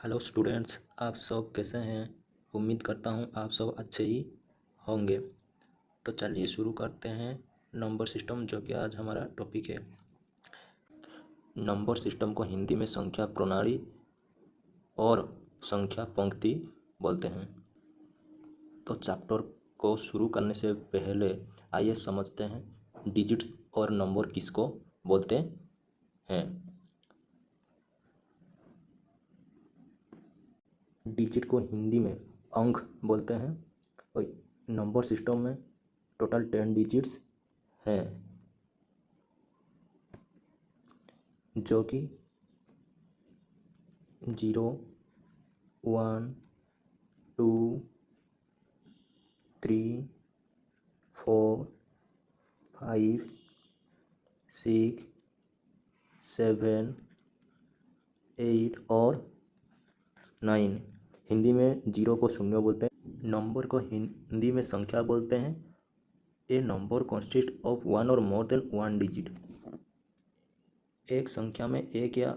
Hello students, आप सब कैसे हैं। उम्मीद करता हूं आप सब अच्छे ही होंगे। तो चलिए शुरू करते हैं नंबर सिस्टम, जो कि आज हमारा टॉपिक है। नंबर सिस्टम को हिंदी में संख्या प्रणाली और संख्या पंक्ति बोलते हैं। तो चैप्टर को शुरू करने से पहले आइए समझते हैं डिजिट और नंबर किसको बोलते हैं। डिजिट को हिंदी में अंक बोलते हैं और नंबर सिस्टम में टोटल 10 डिजिट्स हैं, जो कि 0, 1, 2, 3, 4, 5, 6, 7, 8 और 9। हिंदी में 0 को शून्य बोलते हैं। नंबर को हिंदी में संख्या बोलते हैं। ए नंबर कंसिस्ट ऑफ वन और मोर देन वन डिजिट। एक संख्या में एक या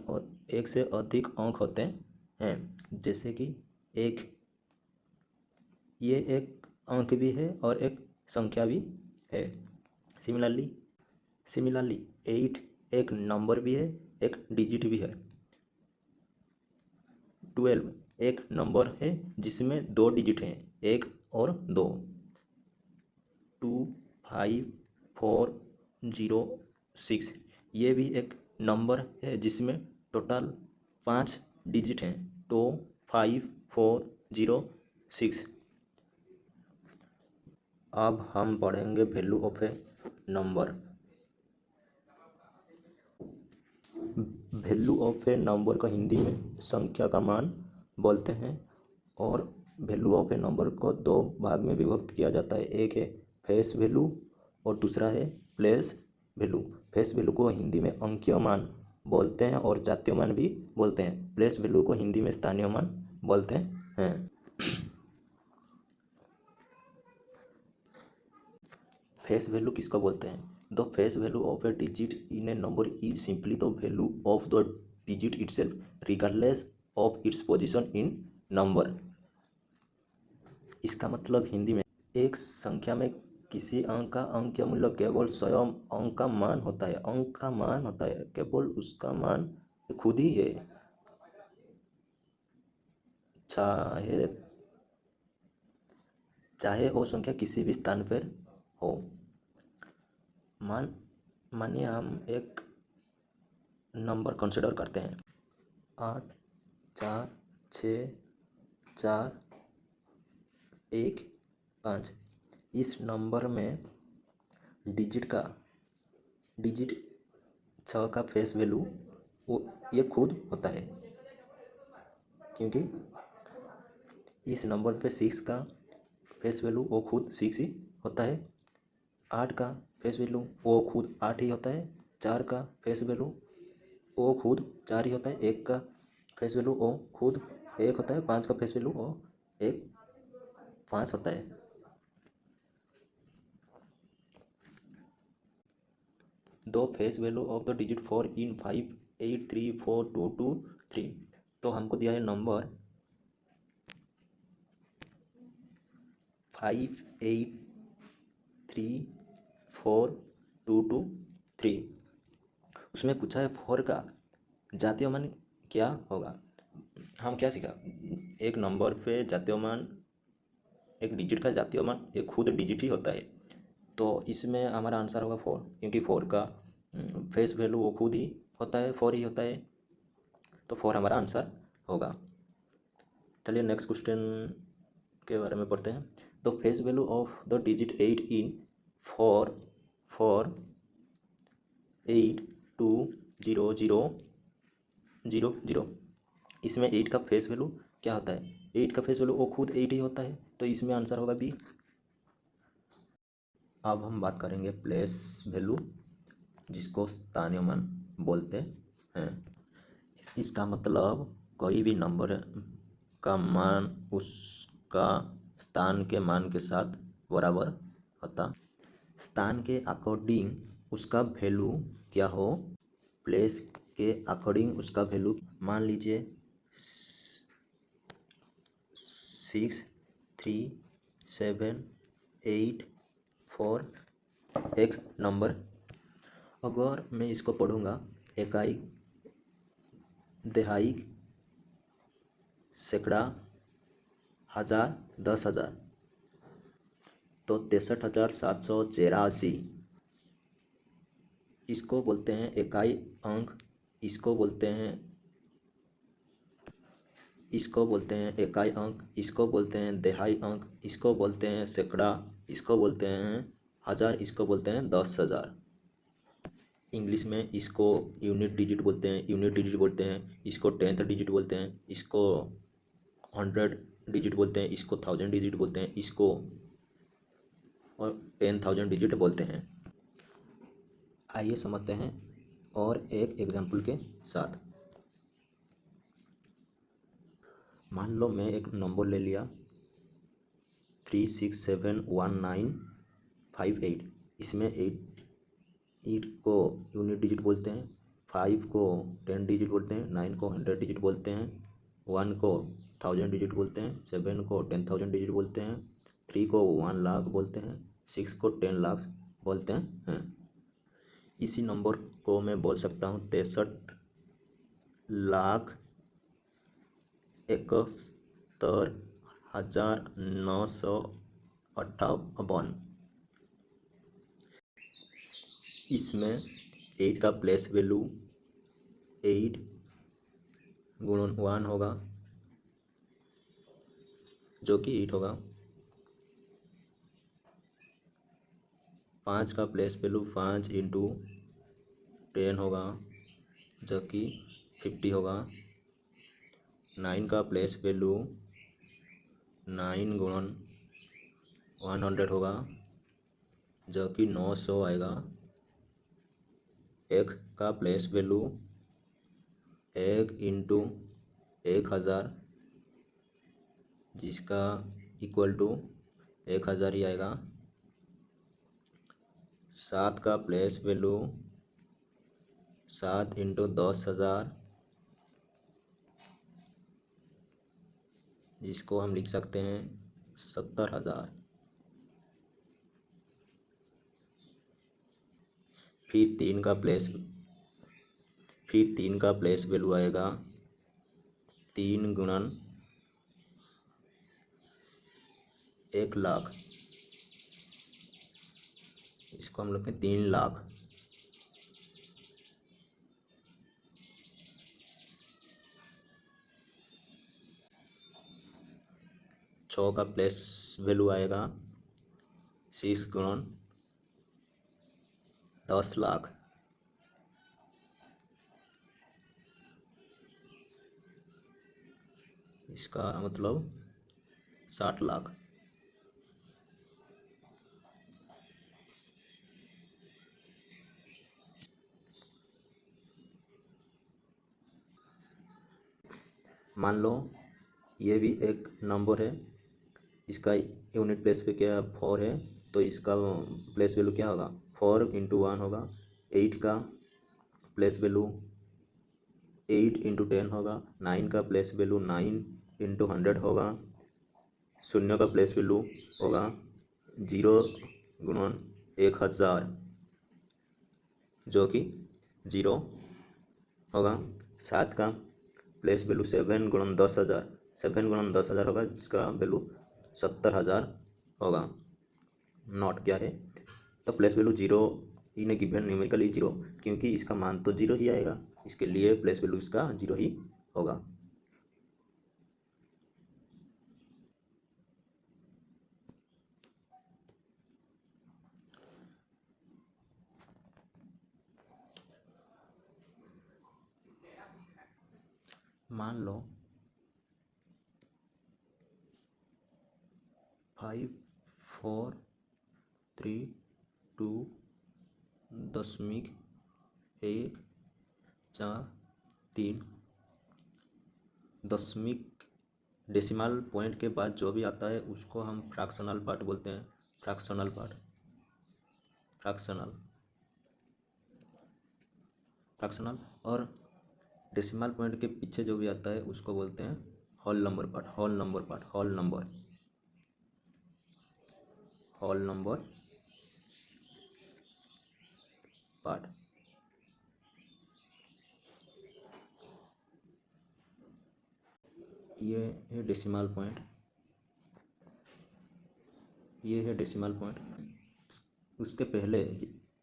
एक से अधिक अंक होते हैं, जैसे कि एक, ये एक अंक भी है और एक संख्या भी है। सिमिलरली 8 एक नंबर भी है, एक डिजिट भी है। 12 एक नंबर है जिसमें 2 डिजिट हैं, 1 और 2। 2, 5, 4, 0, 6 ये भी एक नंबर है जिसमें टोटल 5 डिजिट हैं, 2, 5, 4, 0, 6। अब हम पढ़ेंगे value of A number. Value of A number को हिंदी में संख्या का मान बोलते हैं और वैल्यू ऑफ ए नंबर को 2 भाग में विभक्त किया जाता है। एक है फेस वैल्यू और दूसरा है प्लेस वैल्यू। फेस वैल्यू को हिंदी में अंकीय मान बोलते हैं और जातीय मान भी बोलते हैं। प्लेस वैल्यू को हिंदी में स्थानीय मान बोलते हैं। फेस वैल्यू किसको बोलते हैं? The face value of A digit in a number is simply the value of the digit itself regardless of its position in number. इसका मतलब हिंदी में एक संख्या में किसी अंक का अंकीय मूल्य केवल स्वयं अंक का मान होता है। अंक का मान होता है, केवल उसका मान खुद ही है, चाहे चाहे वो संख्या किसी भी स्थान पर हो। मानिए हम एक नंबर कंसिडर करते हैं 8, 4, 6, 4, 1, 5। इस नंबर में डिजिट 6 का फेस वैल्यू वो ये खुद होता है, क्योंकि इस नंबर पे 6 का फेस वैल्यू वो खुद 6 ही होता है। 8 का फेस वैल्यू वो खुद 8 ही होता है। 4 का फेस वैल्यू वो खुद 4 ही होता है। 1 का फेस वैल्यू वो खुद 1 होता है। 5 का फेस वैल्यू वो 5 होता है। दो face value of the digit 4 इन 5, 8, 3, 4, 2, 2, 3। तो हमको दिया है नंबर 5, 8, 3, 4, 2, 2, 3। उसमें पूछा है 4 का जातीय मान क्या होगा। हम क्या सीखा, एक नंबर पे जातीय मान, एक डिजिट का जातीय मान एक खुद डिजिट ही होता है। तो इसमें हमारा आंसर होगा 4, क्योंकि 4 का फेस वैल्यू वो खुद ही होता है, 4 ही होता है। तो 4 हमारा आंसर होगा। चलिए नेक्स्ट क्वेश्चन के बारे में पढ़ते हैं। The face value of the digit 8 इन 4, 4, 8, 2, 0, 0, 0, 0। इसमें 8 का फेस वैल्यू क्या होता है? 8 का फेस वैल्यू वो खुद 8 ही होता है, तो इसमें आंसर होगा बी। अब हम बात करेंगे प्लेस वैल्यू, जिसको स्थानीय मान बोलते हैं। इसका मतलब कोई भी नंबर का मान उसका स्थान के मान के साथ बराबर होता। स्थान के अकॉर्डिंग उसका वैल्यू क्या हो, प्लेस के अकॉर्डिंग उसका वैल्यू। मान लीजिए 6 3 7 8 4 एक नंबर। अगर मैं इसको पढ़ूँगा इकाई, दहाई, सैकड़ा, हज़ार, 10,000, तो 63,784 इसको बोलते हैं इकाई अंक। इसको बोलते हैं इकाई अंक। इसको बोलते हैं दहाई अंक। इसको बोलते हैं सैकड़ा। इसको बोलते हैं हज़ार। इसको बोलते हैं 10,000। इंग्लिश में इसको यूनिट डिजिट बोलते हैं। इसको 10th डिजिट बोलते हैं। इसको 100 डिजिट बोलते हैं। इसको 1000 डिजिट बोलते हैं। इसको और 10,000 डिजिट बोलते हैं। आइए समझते हैं और एक एग्जाम्पल के साथ। मान लो मैं एक नंबर ले लिया 3671958। इसमें 8 को यूनिट डिजिट बोलते हैं, 5 को 10 डिजिट बोलते हैं, 9 को 100 डिजिट बोलते हैं, 1 को 1000 डिजिट बोलते हैं, 7 को 10,000 डिजिट बोलते हैं, 3 को 1 लाख बोलते हैं, 6 को 10 लाख बोलते हैं। इसी नंबर को मैं बोल सकता हूँ 63,71,958। इसमें 8 का प्लेस वैल्यू 8 गुणन 1 होगा जो कि 8 होगा। 5 का प्लेस वैल्यू 5 इंटू 10 होगा जो कि 50 होगा। 9 का प्लेस वैल्यू 9 गुणन 100 होगा जो कि 900 आएगा। 1 का प्लेस वैल्यू 1 इंटू 1000 जिसका इक्वल टू 1000 ही आएगा। 7 का प्लेस वैल्यू 7 इंटू 10,000 जिसको हम लिख सकते हैं 70,000। फिर 3 का प्लेस वैल्यू आएगा 3 गुणन 1 लाख। इसको हम लोग 3 लाख। 6 का प्लेस वैल्यू आएगा 6 गुणन 10 लाख। इसका मतलब 60 लाख। मान लो ये भी एक नंबर है। इसका यूनिट प्लेस पे क्या 4 है तो इसका प्लेस वैल्यू क्या होगा 4 इंटू 1 होगा। 8 का प्लेस वैल्यू 8 इंटू 10 होगा। 9 का प्लेस वैल्यू 9 इंटू 100 होगा। 0 का प्लेस वैल्यू होगा 0 गुणन 1000 जो कि 0 होगा। 7 का प्लेस वैल्यू 7 गुणन 10,000। 7 गुणन 10,000 होगा जिसका वैल्यू 70,000 होगा। नॉट क्या है तो प्लेस वैल्यू 0 इन ए गिवन न्यूमेरिकली 0 क्योंकि इसका मान तो 0 ही आएगा, इसके लिए प्लेस वैल्यू इसका 0 ही होगा। मान लो 5 4 3 2 दशमिक 1 4 3 दशमिक डेसिमल पॉइंट के बाद जो भी आता है उसको हम फ्रैक्शनल पार्ट बोलते हैं। फ्रैक्शनल पार्ट, फ्रैक्शनल और डेसिमल पॉइंट के पीछे जो भी आता है उसको बोलते हैं whole number part, whole number part, whole number part. ये है डेसिमल पॉइंट, ये है डेसिमल पॉइंट। उसके पहले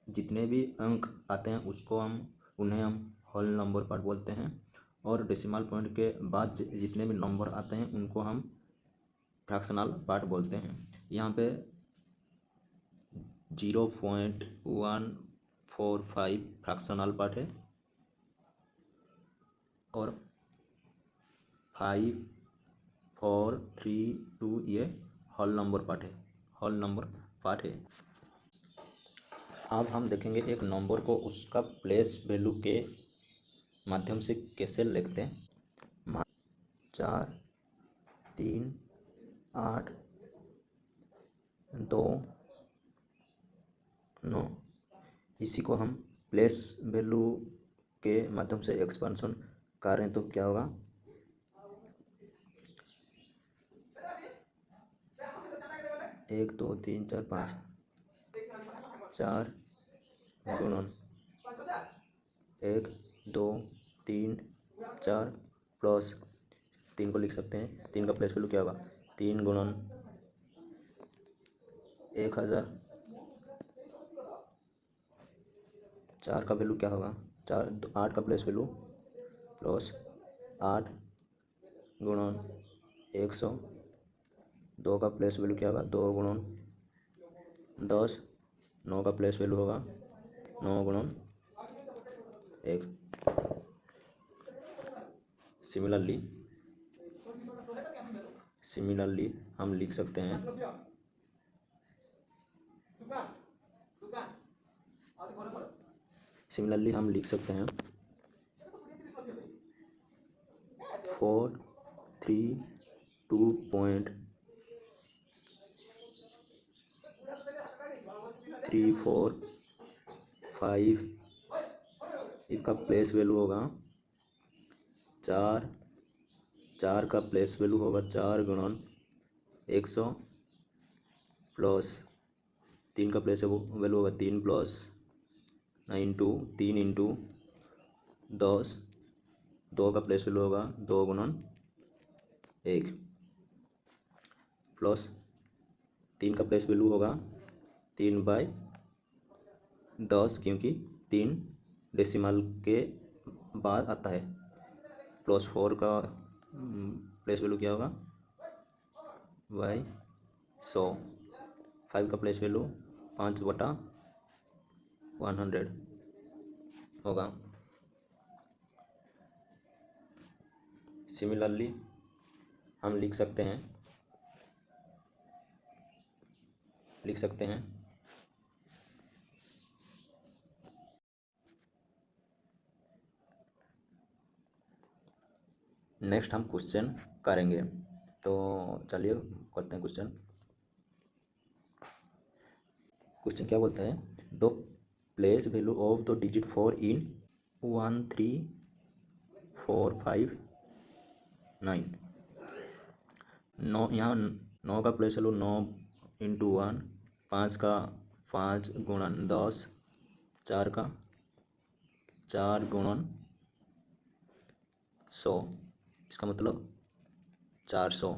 जितने भी अंक आते हैं उसको उन्हें हम होल नंबर पार्ट बोलते हैं, और डेसिमल पॉइंट के बाद जितने भी नंबर आते हैं उनको हम फ्रैक्शनल पार्ट बोलते हैं। यहाँ पे 0.145 फ्रैक्शनल पार्ट है और 5, 4, 3, 2 ये होल नंबर पार्ट है, होल नंबर पार्ट है। अब हम देखेंगे एक नंबर को उसका प्लेस वैल्यू के माध्यम से कैसे लिखते हैं। 4, 3, 8, 2, 9, इसी को हम प्लेस वैल्यू के माध्यम से एक्सपेंशन कर रहे हैं तो क्या होगा, 1, 2, 3, 4, 5, 4 गुणन 1, 2, 3, 4 प्लस 3 को लिख सकते हैं, 3 का प्लेस वैल्यू क्या होगा, 3 गुणन 1000, 4 का वैल्यू क्या होगा, 8 का प्लेस वैल्यू प्लस 8 गुणन 100, 2 का प्लेस वैल्यू क्या होगा, 2 गुणन 10, 9 का प्लेस वैल्यू होगा 9 गुणन 1। सिमिलरली हम लिख सकते हैं हैं 432.345, इसका प्लेस वैल्यू होगा 4, 4 का प्लेस वैल्यू होगा 4 गुणन 100 प्लस 3 का प्लेस वैल्यू होगा 3 प्लस 3 इंटू 10, 2 का प्लेस वैल्यू होगा 2 गुणन 1 प्लस 3 का प्लेस वैल्यू होगा 3/10, क्योंकि 3 डेसिमल के बाद आता है, प्लस 4 का प्लेस वैल्यू क्या होगा 100, 5 का प्लेस वैल्यू 5/100 होगा। सिमिलरली हम लिख सकते हैं नेक्स्ट हम क्वेश्चन करेंगे, तो चलिए करते हैं क्वेश्चन। क्वेश्चन क्या बोलता है, the place value of the digit 4 इन 1, 3, 4, 5, 9। 9, यहाँ 9 का प्लेस वैल्यू 9 इंटू 1, 5 का 5 गुणन 10, 4 का 4 गुणन 100, इसका मतलब 400,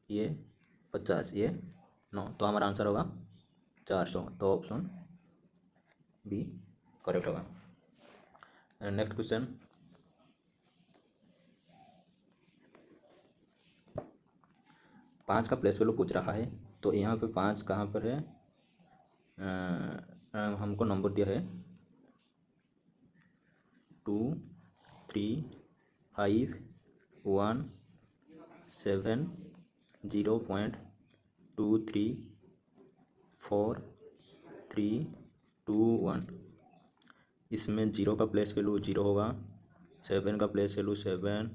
ये 50, ये 9, तो हमारा आंसर होगा 400, तो ऑप्शन बी करेक्ट होगा। नेक्स्ट क्वेश्चन, 5 का प्लेस वैल्यू पूछ रहा है, तो यहाँ पे 5 कहाँ पर है, हमको नंबर दिया है 2, 3, 5, 1, 7, 0.234, 3, 2, 1। इसमें 0 का प्लेस वैल्यू 0 होगा, 7 का प्लेस वैल्यू 7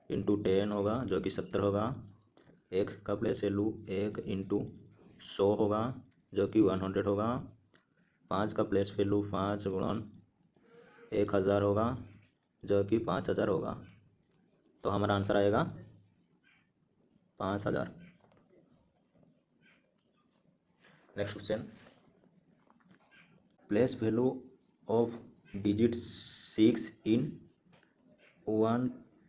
इंटू 10 होगा जो कि 70 होगा, 1 का प्लेस वैल्यू 1 इंटू 100 होगा जो कि 100 होगा, 5 का प्लेस वैल्यू 5 गुणन 1000 होगा जो कि 5000 होगा। तो हमारा आंसर आएगा 5000। Next question, place value of digit 6 इन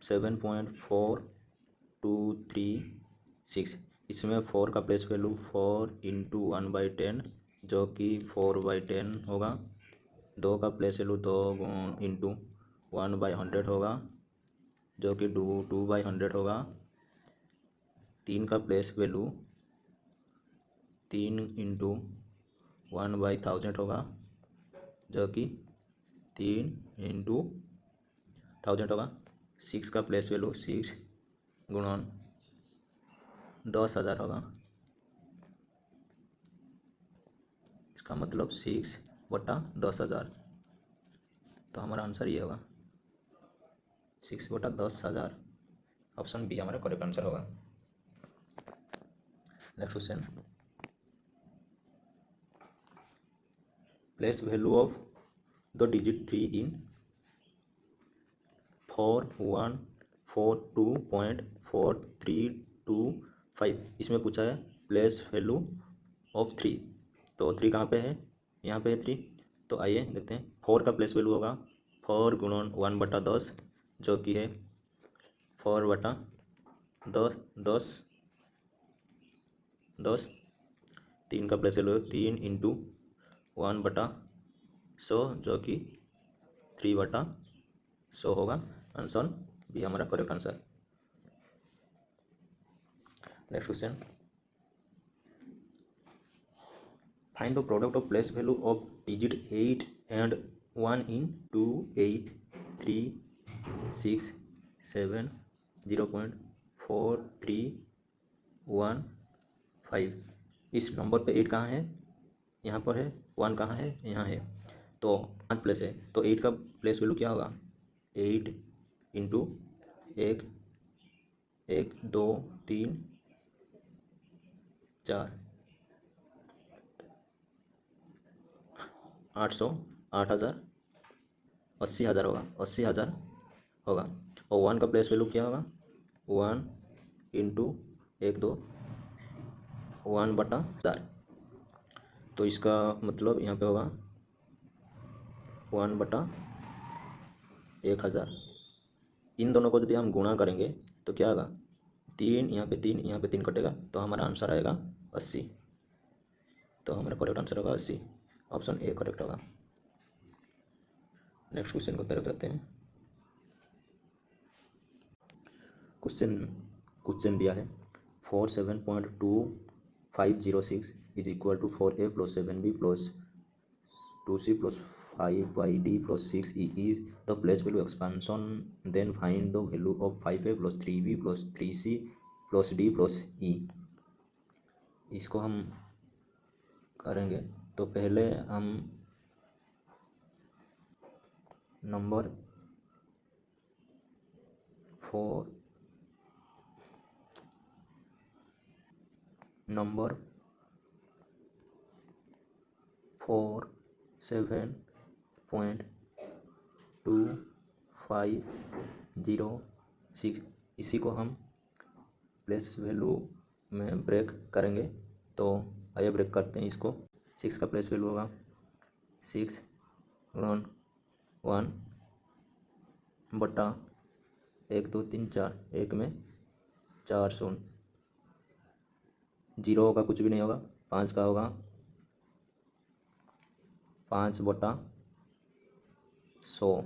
17.4236। इसमें 4 का प्लेस वैल्यू 4 इंटू 1/10 जो कि 4/10 होगा। 2 का प्लेस वैल्यू 2 इंटू 1/100 होगा जो कि 2/100 होगा। 3 का प्लेस वैल्यू 3 इंटू 1/1000 होगा जो कि 3 इंटू 1000 होगा। 6 का प्लेस वैल्यू 6 गुणन 10,000 होगा। इसका मतलब 6/10,000। तो हमारा आंसर ये होगा 6/10,000। ऑप्शन बी हमारा करेक्ट आंसर होगा। Next question, place value of the digit 3 इन 4142.4325। इसमें पूछा है प्लेस वैल्यू ऑफ 3। तो 3 कहाँ पे है? यहाँ पे है 3। तो आइए देखते हैं। 4 का प्लेस वैल्यू होगा 4 गुणन 1/10 जो कि है 4/10। 3 का प्लेस वैल्यू 3 इंटू 1/100 जो कि 3/100 होगा। आंसर भी हमारा correct answer. Next question, find the product of place value of digit 8 and 1 इन 2, 8, 3, 6, 7, 0.4315। इस नंबर पे 8 कहाँ है? यहाँ पर है। 1 कहाँ है? यहाँ है। तो 5 प्लेस है तो 8 का प्लेस वैल्यू क्या होगा? 8 इंटू 1 1 2 3 4 800 8000 80,000 होगा। 80,000 होगा। और 1 का प्लेस वैल्यू क्या होगा? 1 इंटू 1 2 1/4। तो इसका मतलब यहाँ पे होगा 1/1000। इन दोनों को यदि हम गुणा करेंगे तो क्या होगा? 3 यहाँ पे 3 यहाँ पे 3 कटेगा तो हमारा आंसर आएगा 80। तो हमारा करेक्ट आंसर होगा 80। ऑप्शन ए करेक्ट होगा। नेक्स्ट क्वेश्चन को तरफ करते हैं। क्वेश्चन दिया है 47.2506 is equal to 4a + 7b + 2c + 5yd + 6e is the place value expansion, then find the value of 5a + 3b + 3c + d + e। इसको हम करेंगे तो पहले हम नंबर 47.2506 इसी को हम प्लेस वैल्यू में ब्रेक करेंगे। तो आइए ब्रेक करते हैं इसको। 6 का प्लेस वैल्यू होगा 6 गुणन 1/1 2 3 4 1 में 4 शून्य। 0 होगा कुछ भी नहीं होगा। 5 का होगा 5/100।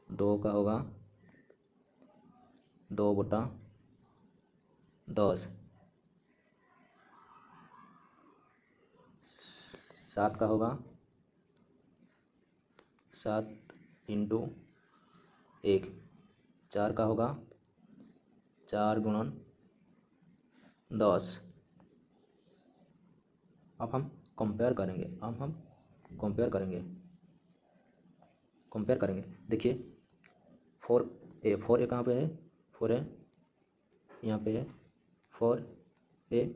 2 का होगा 2/10। 7 का होगा 7 इंटू 1। 4 का होगा 4 गुणन 10। अब हम कंपेयर करेंगे। कंपेयर करेंगे। देखिए 4a कहाँ पे है? 4a यहाँ पे है। 4a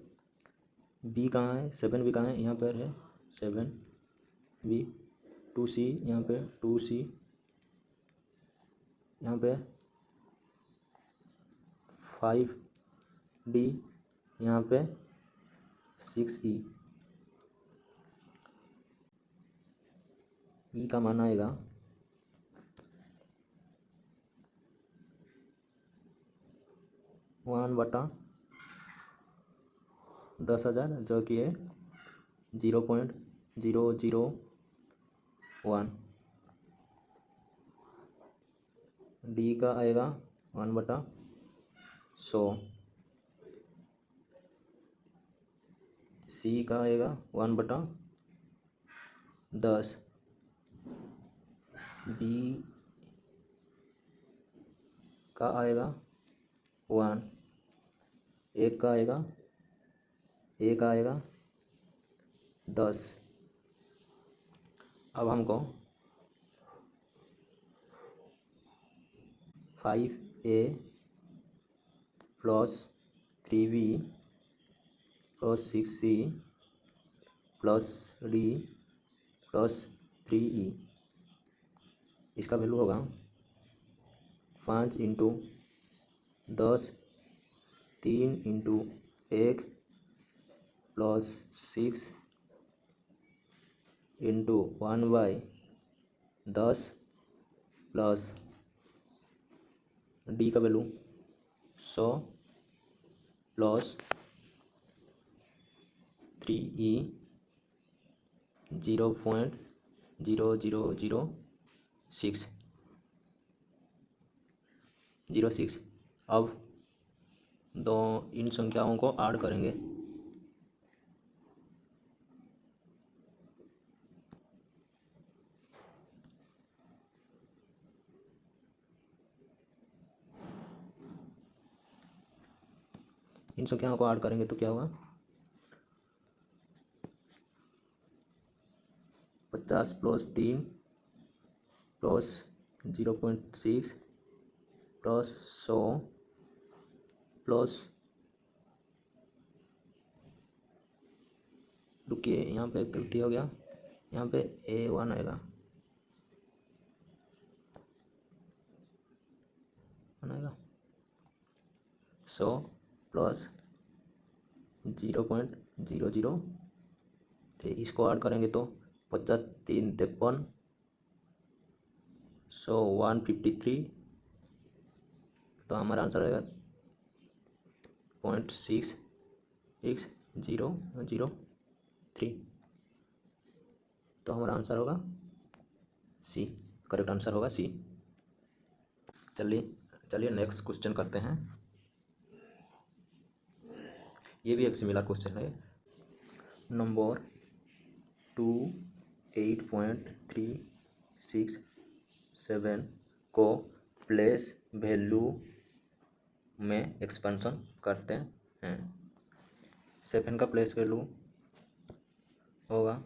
b कहाँ है? 7b कहाँ है? यहाँ पर है 7b। 2c यहाँ पे 2c यहाँ पे 5D, यहाँ पे 6E। ई का मान आएगा 1/10,000, जो कि है 0.001। डी का आएगा 1/100। सी का आएगा 1/10। बी का आएगा 1। एक का आएगा 10। अब हमको 5A plus 3B plus 6C plus D plus 3E, इसका वैल्यू होगा 5 × 10, 3 × 1 प्लस 6 × 1/10 प्लस डी का वैल्यू 100 प्लस 3E 0.00006। अब इन संख्याओं को ऐड करेंगे। इन संख्याओं को ऐड करेंगे तो क्या होगा, 50 प्लस 3 प्लस 0.6 प्लस 100 प्लस, रुकिए यहाँ पे गलती हो गया, यहाँ पे A1 आएगा 100 प्लस 0.003, इसको ऐड करेंगे तो 50 3 53, 100 153, तो हमारा आंसर आएगा 0.66003। तो हमारा आंसर होगा सी, करेक्ट आंसर होगा सी। चलिए नेक्स्ट क्वेश्चन करते हैं। ये भी एक सिमिलर क्वेश्चन है। नंबर 28.367 को प्लेस वैल्यू में एक्सपेंशन करते हैं। 7 का प्लेस वैल्यू होगा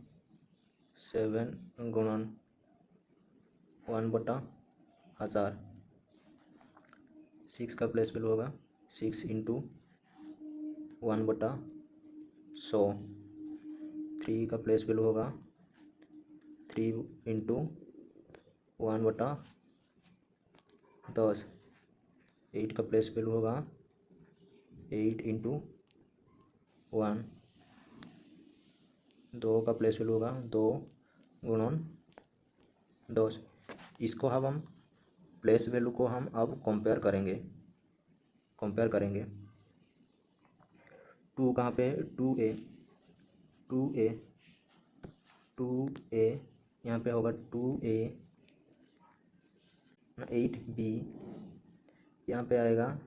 7 × 1/1000। 6 का प्लेस वैल्यू होगा 6 × 1/100। 3 का प्लेस वैल्यू होगा 3 × 1/10। 8 का प्लेस वैल्यू होगा 8 × 1। 2 का प्लेस वैल्यू होगा 2 × 10। इसको अब हम प्लेस वैल्यू को हम अब कंपेयर करेंगे। 2 कहाँ पे, 2A यहाँ पे होगा 2A। 8B यहाँ पे आएगा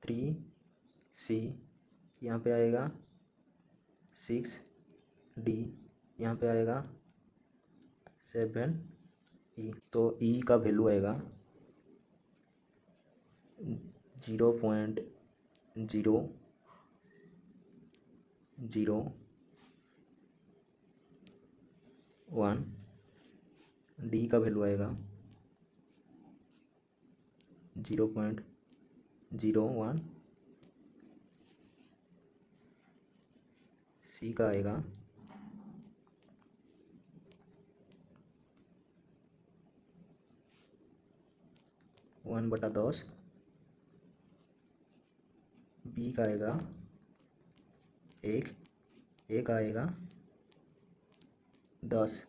3C, यहाँ पे आएगा 6D, यहाँ पे आएगा 7E। तो E का वैल्यू आएगा 0.001। डी का वैल्यू आएगा 0.01। सी का आएगा 1/10। बी का आएगा एक, ए का आएगा 10,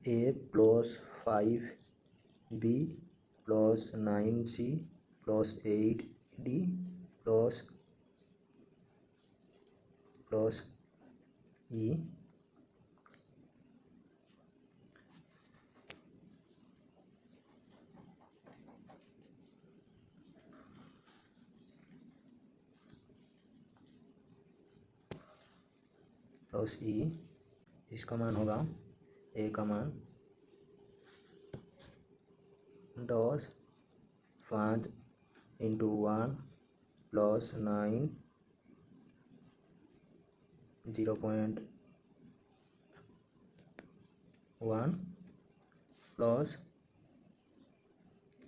A plus 5 B plus 9 C plus 8 D plus E plus E. इसका मान होगा, ए का मान 10, 5 into 1 plus 9 0.1 plus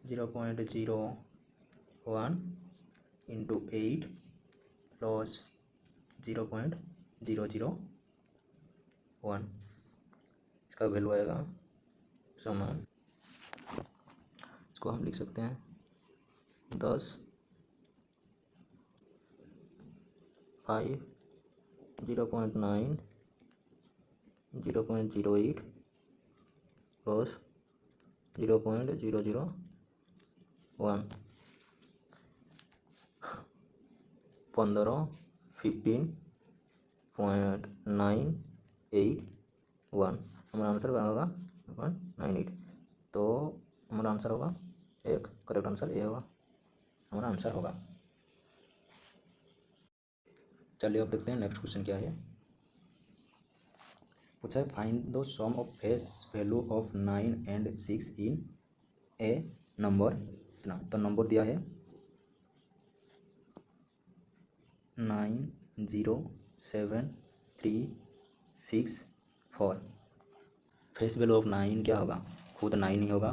0.01 into 8 plus 0.001। इसका वैल्यू आएगा समान, इसको हम लिख सकते हैं 10, 5, 0.9, 0.08 प्लस 0.001, 15, 15.981। हमारा आंसर क्या होगा 0.98। तो हमारा आंसर होगा एक, करेक्ट आंसर ए होगा, हमारा आंसर होगा। चलिए अब देखते हैं नेक्स्ट क्वेश्चन क्या है। पूछा है find the sum of face value of 9 and 6 in a number. इतना तो नंबर दिया है 90734। फेस वैल्यू ऑफ 9 क्या होगा, खुद 9 ही होगा।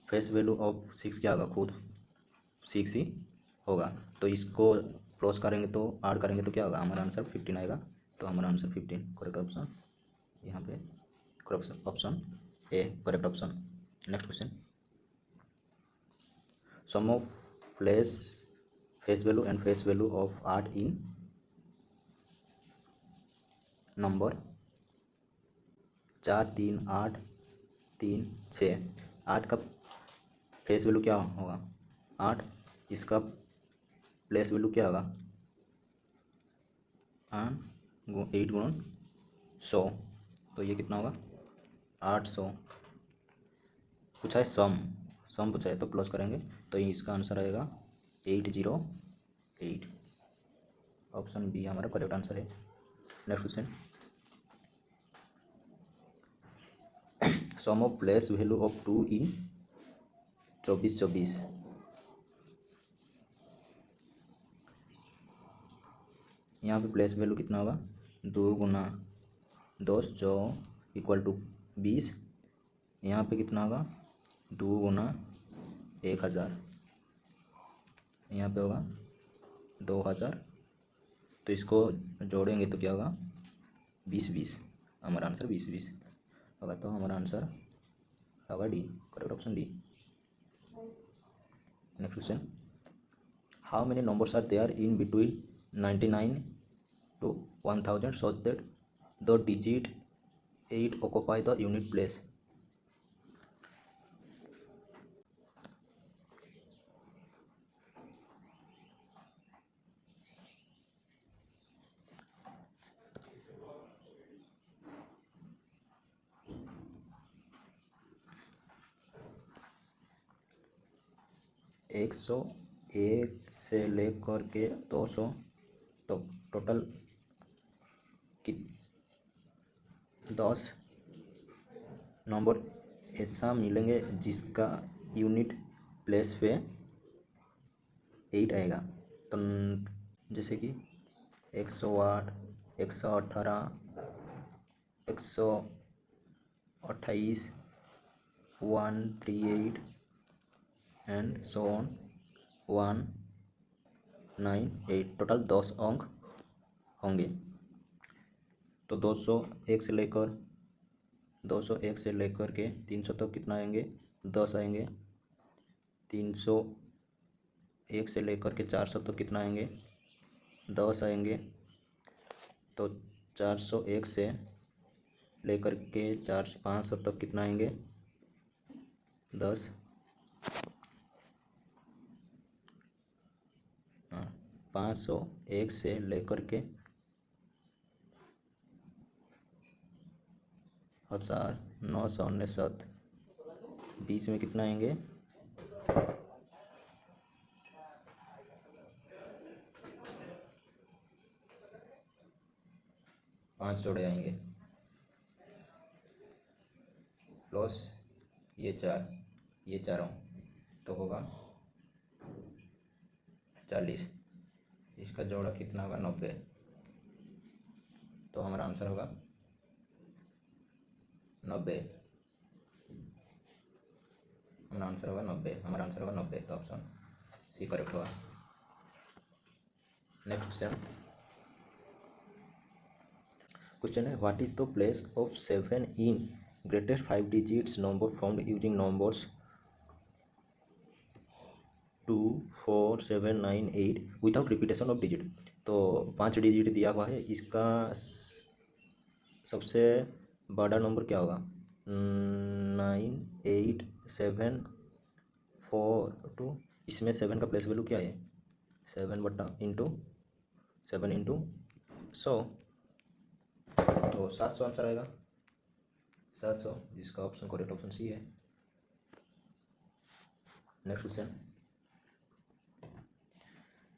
फेस वैल्यू ऑफ 6 क्या होगा, खुद 6 ही होगा। तो इसको प्लस करेंगे तो ऐड करेंगे तो क्या होगा, हमारा आंसर 15 आएगा। तो हमारा आंसर 15 करेक्ट ऑप्शन यहाँ पे, correct option A correct option. Next question, sum of face value and face value of 8 in number 4, 3, 8, 3, 6। 8 का फेस वैल्यू क्या होगा 8, इसका प्लेस वैल्यू क्या होगा 8 गुणन 100, तो ये कितना होगा 800। पूछा है सम पूछा है तो प्लस करेंगे तो ये इसका आंसर आएगा 808। ऑप्शन बी हमारा करेक्ट आंसर है। Next question, sum of place value of 2 in 24। यहाँ पे प्लेस वैल्यू कितना होगा 2 गुना 10 जो इक्वल टू 20। यहाँ पे कितना होगा 2 गुना 1000, यहाँ पे होगा 2000। तो इसको जोड़ेंगे तो क्या होगा 20, हमारा आंसर 20 होगा। तो हमारा आंसर होगा D, correct option D. Next question, how many numbers are there in between 99 to 1000 such that the digit 8 occupy the unit place। 101 से लेकर के 200 तो टोटल 10 नंबर ऐसा मिलेंगे जिसका यूनिट प्लेस पे 8 आएगा। तो जैसे कि 108, 118, 128, 138 एंड सो ऑन 198, टोटल 10 अंक होंगे। तो 201 से लेकर के 300 तक कितना आएंगे 10 आएंगे। 301 से लेकर के 400 तक कितना आएंगे 10 आएंगे। तो 401 से लेकर के 500 तक कितना आएंगे? 10। हाँ, 501 से लेकर के 1999, बीच में कितना आएंगे? 5 जोड़े आएंगे प्लस ये 4, ये चारों, तो होगा 40। इसका जोड़ा कितना होगा? 90। तो हमारा आंसर होगा 90। हमारा आंसर होगा 90। हमारा आंसर होगा 90। तो ऑप्शन सी करेक्ट होगा। नेक्स्ट क्वेश्चन है, what is the place of 7 in greatest 5 digits number found using numbers 2, 4, 7, 9, 8 without repetition of digit. तो 5 डिजिट दिया हुआ है, इसका सबसे बड़ा नंबर क्या होगा? 9, 8, 7, 4, 2। इसमें 7 का प्लेस वैल्यू क्या है? 7 इंटू 100। तो 700 आंसर आएगा। 700, जिसका ऑप्शन करेक्ट ऑप्शन सी है। Next question,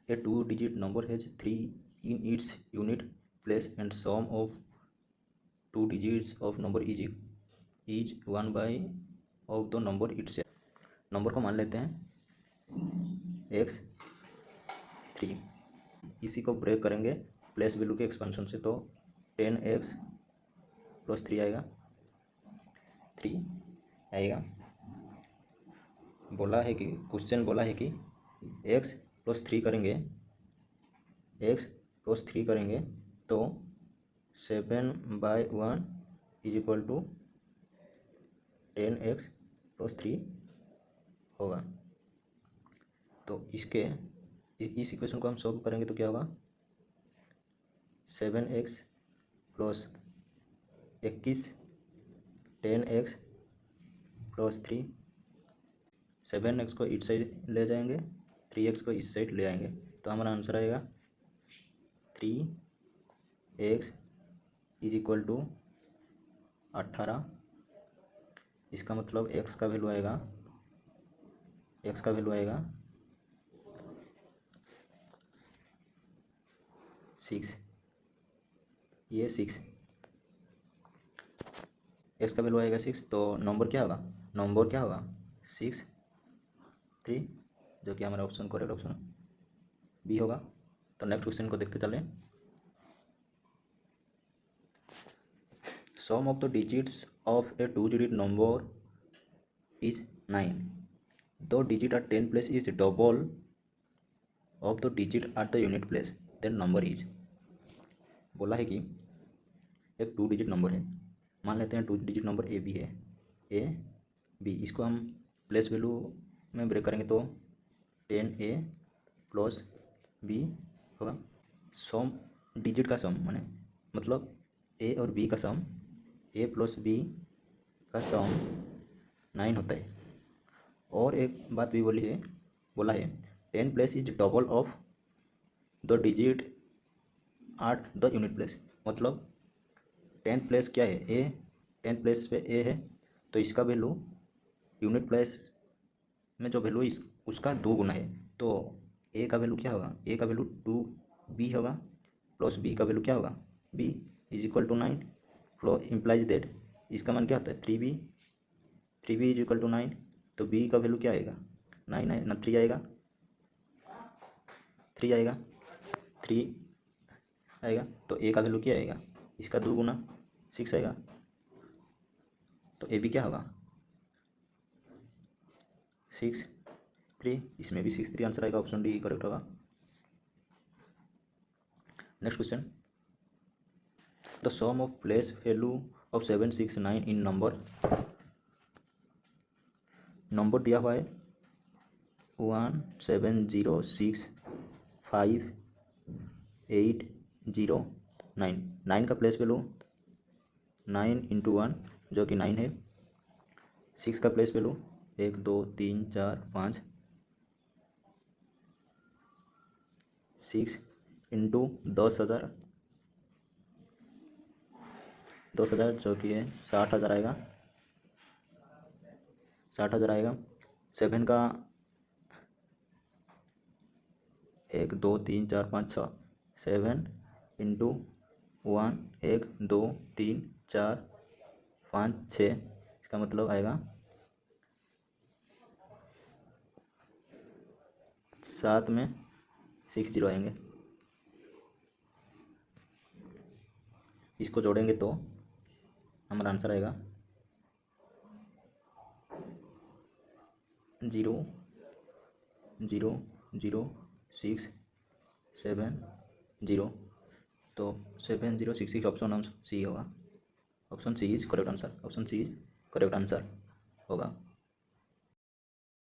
A 2 digit number has 3 in its unit place and sum of 2 digits of number is 1 by of the number itself। Number को मान लेते हैं x 3। इसी को ब्रेक करेंगे प्लेस वैल्यू के expansion से, तो 10x प्लस 3 आएगा। 3 आएगा। बोला है कि क्वेश्चन बोला है कि x प्लस 3 करेंगे, x प्लस 3 करेंगे तो 7/1 is equal to 10x plus 3 होगा। तो इसके इस इक्वेशन को हम सॉल्व करेंगे तो क्या होगा? 7x plus 21, 10x plus 3। 7x को इस साइड ले जाएंगे, 3x को इस साइड ले आएंगे, तो हमारा आंसर आएगा 3x इज इक्वल टू 18। इसका मतलब x का वैल्यू आएगा 6। ये 6, x का वैल्यू आएगा 6। तो नंबर क्या होगा? 6, 3, जो कि हमारा ऑप्शन करेक्ट ऑप्शन बी होगा। तो नेक्स्ट क्वेश्चन को देखते चलें। Sum of the digits of a 2 digit number is 9। The digit at 10 place is double of the digit at the unit place, then number is. बोला है कि एक 2 digit number है, मान लेते हैं 2 डिजिट नंबर ए बी है, A B. इसको हम प्लेस वैल्यू में ब्रेक करेंगे तो 10a प्लस बी होगा। सम डिजिट का सम मतलब ए और बी का सम, ए प्लस बी का सम 9 होता है। और एक बात भी बोला है 10 place is double of the digit at the unit place. मतलब 10 प्लेस क्या है? ए। 10 प्लेस पे ए है, तो इसका वैल्यू यूनिट प्लेस में जो वैल्यू उसका 2 गुना है। तो ए का वैल्यू क्या होगा? ए का वैल्यू 2b होगा, प्लस बी का वैल्यू क्या होगा? b is equal to 9। Implies that इसका मान क्या होता है? 3b is equal to 9। तो b का वैल्यू क्या आएगा? 9 है ना, 3 आएगा, 3 आएगा, 3 आएगा। तो ए का वैल्यू क्या आएगा? इसका 2 गुना 6 आएगा। तो ए बी क्या होगा? 6, 3। इसमें भी 6, 3 आंसर आएगा। ऑप्शन डी करेक्ट होगा। Next question, the sum of place value of 7, 6, 9 in number दिया हुआ है 1, 7, 0, 6, 5, 809। 9 का प्लेस पे लो, 9 इंटू 1 जो कि 9 है। 6 का प्लेस पे लो, 1 2 3 4 5। 6 इंटू 10,000, 10,000 जो कि है 60,000 आएगा, 60,000 आएगा। 7 का 1 2 3 4 5 6, 7 इंटू 1 1 2 3 4 5 6, इसका मतलब आएगा 7 में 6 जीरो आएंगे। इसको जोड़ेंगे तो हमारा आंसर आएगा 0 0 0 6 7 0। तो 7066 ऑप्शन सी होगा। Option C is correct answer. Option C is correct answer होगा।